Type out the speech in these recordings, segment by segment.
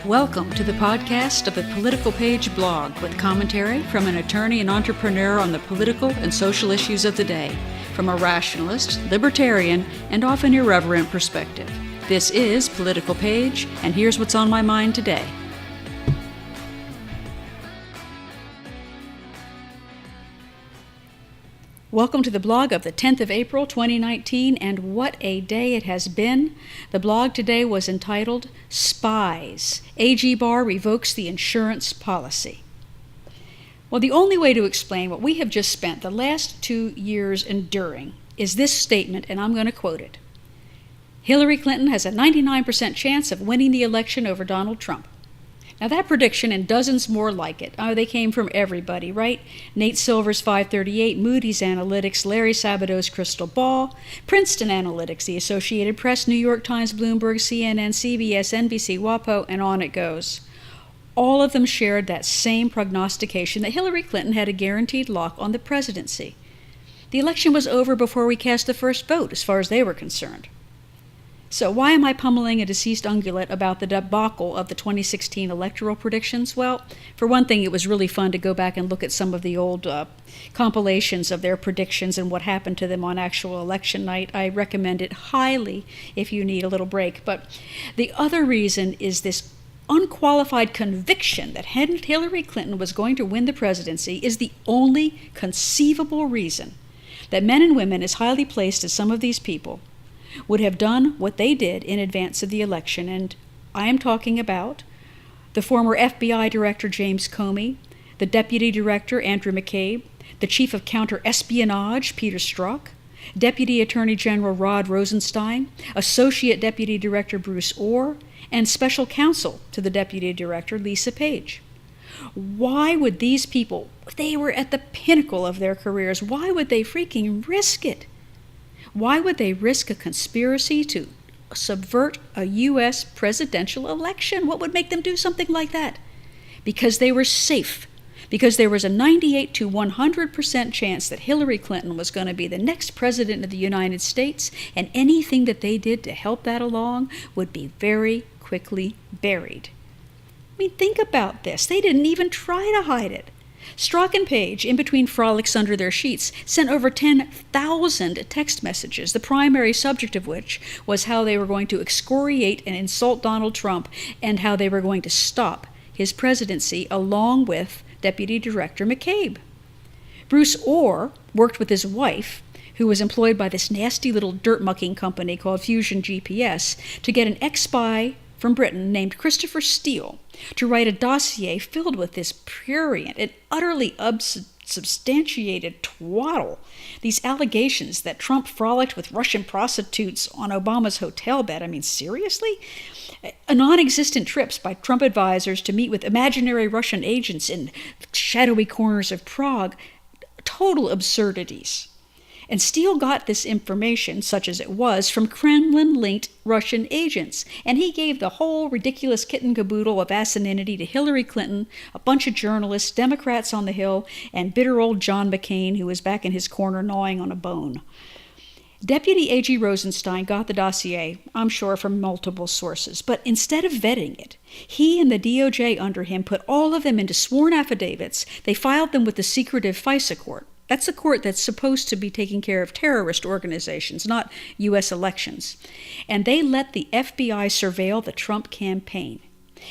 Welcome to the podcast of the Political Page blog with commentary from an attorney and entrepreneur on the political and social issues of the day, from a rationalist, libertarian, and often irreverent perspective. This is Political Page, and here's what's on my mind today. Welcome to the blog of the 10th of April, 2019, and what a day it has been. The blog today was entitled, Spies. AG Barr revokes the insurance policy. Well, the only way to explain what we have just spent the last 2 years enduring is this statement, and I'm going to quote it. Hillary Clinton has a 99% chance of winning the election over Donald Trump. Now that prediction and dozens more like it, they came from everybody, right? Nate Silver's 538, Moody's Analytics, Larry Sabato's Crystal Ball, Princeton Analytics, the Associated Press, New York Times, Bloomberg, CNN, CBS, NBC, WAPO, and on it goes. All of them shared that same prognostication that Hillary Clinton had a guaranteed lock on the presidency. The election was over before we cast the first vote, as far as they were concerned. So why am I pummeling a deceased ungulate about the debacle of the 2016 electoral predictions? Well, for one thing, it was really fun to go back and look at some of the old compilations of their predictions and what happened to them on actual election night. I recommend it highly if you need a little break. But the other reason is this unqualified conviction that Hillary Clinton was going to win the presidency is the only conceivable reason that men and women as highly placed as some of these people would have done what they did in advance of the election. And I am talking about the former FBI Director James Comey, the Deputy Director Andrew McCabe, the Chief of Counter-Espionage Peter Strzok, Deputy Attorney General Rod Rosenstein, Associate Deputy Director Bruce Orr, and Special Counsel to the Deputy Director Lisa Page. Why would these people, they were at the pinnacle of their careers, why would they freaking risk it? Why would they risk a conspiracy to subvert a U.S. presidential election? What would make them do something like that? Because they were safe. Because there was a 98 to 100% chance that Hillary Clinton was going to be the next president of the United States, and anything that they did to help that along would be very quickly buried. I mean, think about this. They didn't even try to hide it. Strzok and Page, in between frolics under their sheets, sent over 10,000 text messages, the primary subject of which was how they were going to excoriate and insult Donald Trump and how they were going to stop his presidency, along with Deputy Director McCabe. Bruce Orr worked with his wife, who was employed by this nasty little dirt-mucking company called Fusion GPS, to get an ex-spy from Britain named Christopher Steele to write a dossier filled with this prurient and utterly unsubstantiated twaddle. These allegations that Trump frolicked with Russian prostitutes on Obama's hotel bed. I mean, seriously? Non-existent trips by Trump advisors to meet with imaginary Russian agents in shadowy corners of Prague. Total absurdities. And Steele got this information, such as it was, from Kremlin-linked Russian agents. And he gave the whole ridiculous kit and caboodle of asininity to Hillary Clinton, a bunch of journalists, Democrats on the Hill, and bitter old John McCain, who was back in his corner gnawing on a bone. Deputy A.G. Rosenstein got the dossier, I'm sure, from multiple sources. But instead of vetting it, he and the DOJ under him put all of them into sworn affidavits. They filed them with the secretive FISA court. That's the court that's supposed to be taking care of terrorist organizations, not U.S. elections. And they let the FBI surveil the Trump campaign.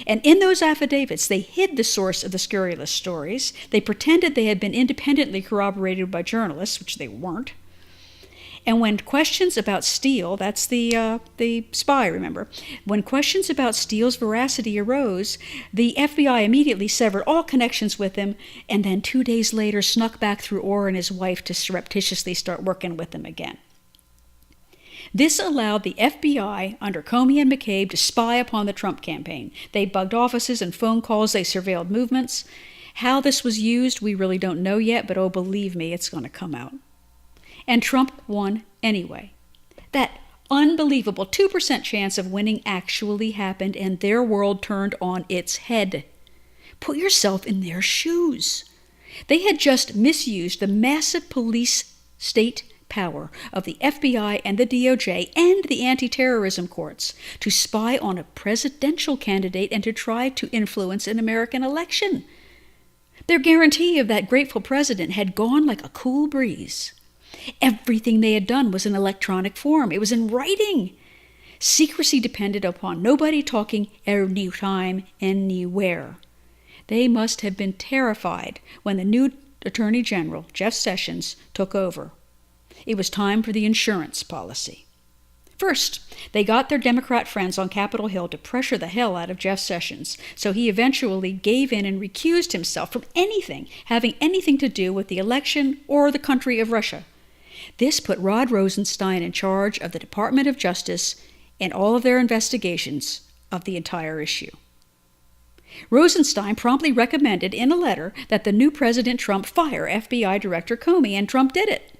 And in those affidavits, they hid the source of the scurrilous stories. They pretended they had been independently corroborated by journalists, which they weren't. And when questions about Steele, that's the spy, remember, when questions about Steele's veracity arose, the FBI immediately severed all connections with him, and then 2 days later snuck back through Orr and his wife to surreptitiously start working with him again. This allowed the FBI, under Comey and McCabe, to spy upon the Trump campaign. They bugged offices and phone calls, they surveilled movements. How this was used, we really don't know yet, but oh, believe me, it's going to come out. And Trump won anyway. That unbelievable 2% chance of winning actually happened, and their world turned on its head. Put yourself in their shoes. They had just misused the massive police state power of the FBI and the DOJ and the anti-terrorism courts to spy on a presidential candidate and to try to influence an American election. Their guarantee of that grateful president had gone like a cool breeze. Everything they had done was in electronic form. It was in writing. Secrecy depended upon nobody talking anytime, anywhere. They must have been terrified when the new Attorney General, Jeff Sessions, took over. It was time for the insurance policy. First, they got their Democrat friends on Capitol Hill to pressure the hell out of Jeff Sessions, so he eventually gave in and recused himself from anything having anything to do with the election or the country of Russia. This put Rod Rosenstein in charge of the Department of Justice and all of their investigations of the entire issue. Rosenstein promptly recommended in a letter that the new President Trump fire FBI Director Comey, and Trump did it.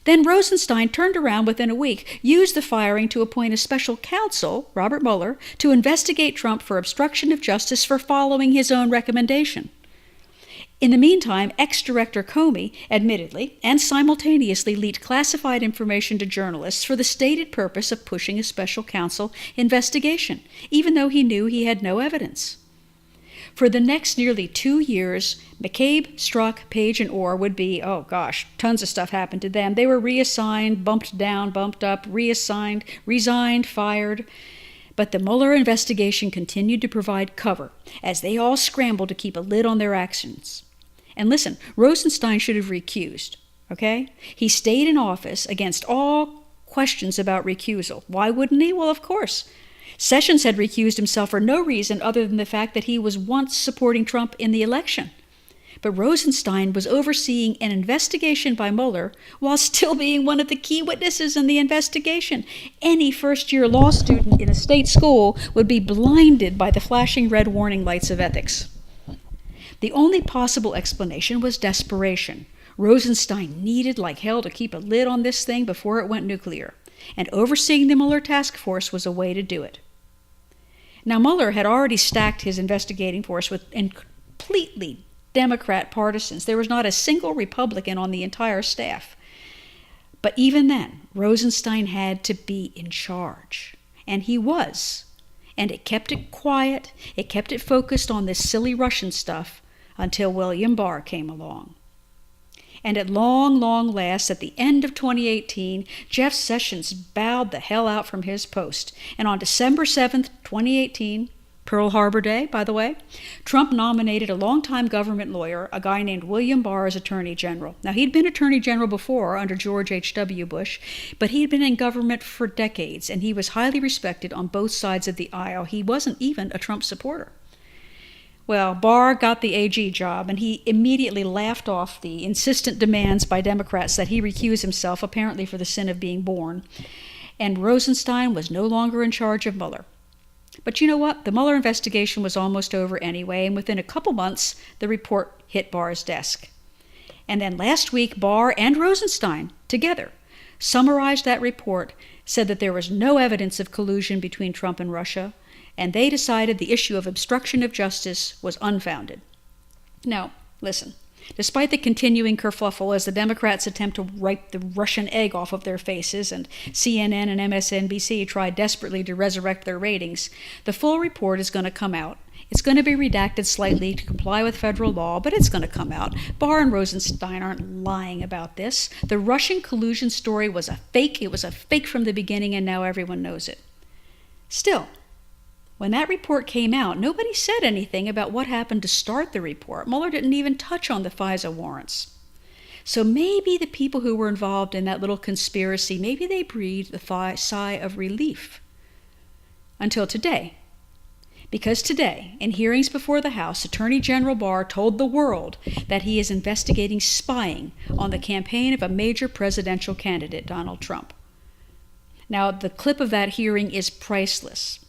Then Rosenstein turned around within a week, used the firing to appoint a special counsel, Robert Mueller, to investigate Trump for obstruction of justice for following his own recommendation. In the meantime, ex-director Comey admittedly and simultaneously leaked classified information to journalists for the stated purpose of pushing a special counsel investigation, even though he knew he had no evidence. For the next nearly 2 years, McCabe, Strzok, Page, and Orr would be, tons of stuff happened to them. They were reassigned, bumped down, bumped up, reassigned, resigned, fired. But the Mueller investigation continued to provide cover as they all scrambled to keep a lid on their actions. And listen, Rosenstein should have recused, okay? He stayed in office against all questions about recusal. Why wouldn't he? Well, of course. Sessions had recused himself for no reason other than the fact that he was once supporting Trump in the election. But Rosenstein was overseeing an investigation by Mueller while still being one of the key witnesses in the investigation. Any first-year law student in a state school would be blinded by the flashing red warning lights of ethics. The only possible explanation was desperation. Rosenstein needed like hell to keep a lid on this thing before it went nuclear, and overseeing the Mueller task force was a way to do it. Now, Mueller had already stacked his investigating force with completely Democrat partisans. There was not a single Republican on the entire staff. But even then, Rosenstein had to be in charge. And he was. And it kept it quiet. It kept it focused on this silly Russian stuff until William Barr came along. And at long last, at the end of 2018, Jeff Sessions bowed the hell out from his post. And on December 7th, 2018, Pearl Harbor Day, by the way, Trump nominated a longtime government lawyer, a guy named William Barr, as Attorney General. Now, he'd been Attorney General before under George H.W. Bush, but he'd been in government for decades, and he was highly respected on both sides of the aisle. He wasn't even a Trump supporter. Well, Barr got the AG job, and he immediately laughed off the insistent demands by Democrats that he recuse himself, apparently for the sin of being born. And Rosenstein was no longer in charge of Mueller. But you know what? The Mueller investigation was almost over anyway, and within a couple months, the report hit Barr's desk. And then last week, Barr and Rosenstein, together, summarized that report, said that there was no evidence of collusion between Trump and Russia, and they decided the issue of obstruction of justice was unfounded. Now, listen. Despite the continuing kerfuffle as the Democrats attempt to wipe the Russian egg off of their faces and CNN and MSNBC try desperately to resurrect their ratings, the full report is going to come out. It's going to be redacted slightly to comply with federal law, but it's going to come out. Barr and Rosenstein aren't lying about this. The Russian collusion story was a fake. It was a fake from the beginning, and now everyone knows it. Still, when that report came out, nobody said anything about what happened to start the report. Mueller didn't even touch on the FISA warrants. So maybe the people who were involved in that little conspiracy, maybe they breathed a sigh of relief. Until today. Because today, in hearings before the House, Attorney General Barr told the world that he is investigating spying on the campaign of a major presidential candidate, Donald Trump. Now, the clip of that hearing is priceless.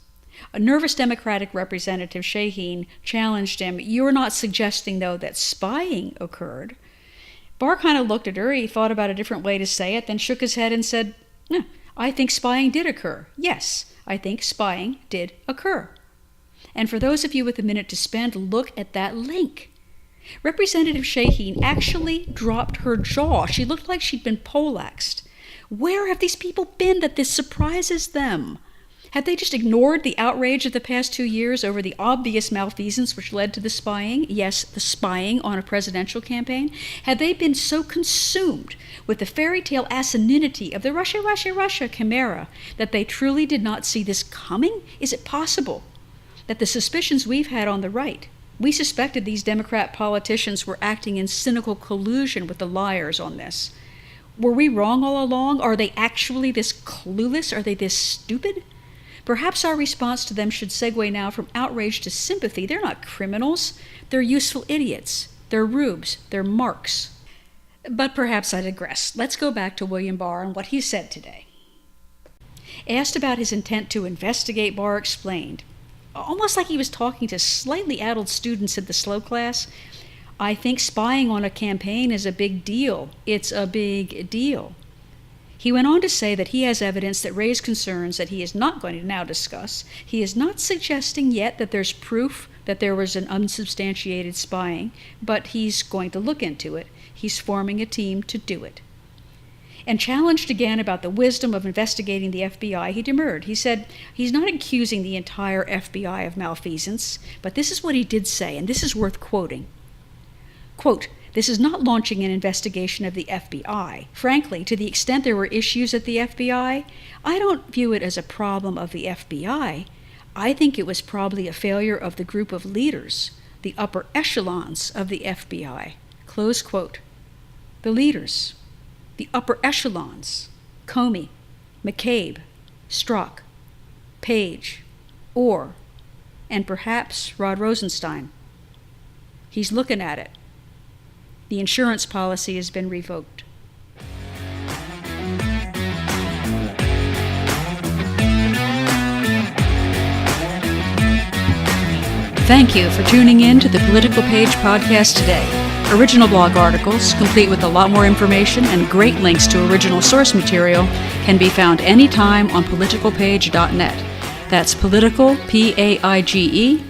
A nervous Democratic representative, Shaheen, challenged him, "You're not suggesting, though, that spying occurred?" Barr kind of looked at her. He thought about a different way to say it, then shook his head and said, "I think spying did occur. Yes, I think spying did occur." And for those of you with a minute to spend, look at that link. Representative Shaheen actually dropped her jaw. She looked like she'd been poleaxed. Where have these people been that this surprises them? Had they just ignored the outrage of the past 2 years over the obvious malfeasance which led to the spying, yes, the spying on a presidential campaign? Had they been so consumed with the fairy tale asininity of the Russia chimera that they truly did not see this coming? Is it possible that the suspicions we've had on the right, we suspected these Democrat politicians were acting in cynical collusion with the liars on this? Were we wrong all along? Are they actually this clueless? Are they this stupid? Perhaps our response to them should segue now from outrage to sympathy. They're not criminals. They're useful idiots. They're rubes. They're marks. But perhaps I digress. Let's go back to William Barr and what he said today. Asked about his intent to investigate, Barr explained, almost like he was talking to slightly addled students in the slow class, "I think spying on a campaign is a big deal. It's a big deal." He went on to say that he has evidence that raised concerns that he is not going to now discuss. He is not suggesting yet that there's proof that there was an unsubstantiated spying, but he's going to look into it. He's forming a team to do it. And challenged again about the wisdom of investigating the FBI, he demurred. He said he's not accusing the entire FBI of malfeasance, but this is what he did say, and this is worth quoting. Quote, "This is not launching an investigation of the FBI. Frankly, to the extent there were issues at the FBI, I don't view it as a problem of the FBI. I think it was probably a failure of the group of leaders, the upper echelons of the FBI." Close quote. The leaders, the upper echelons, Comey, McCabe, Strzok, Page, Orr, and perhaps Rod Rosenstein. He's looking at it. The insurance policy has been revoked. Thank you for tuning in to the Political Page podcast today. Original blog articles, complete with a lot more information and great links to original source material, can be found anytime on politicalpage.net. That's political, P-A-I-G-E.net.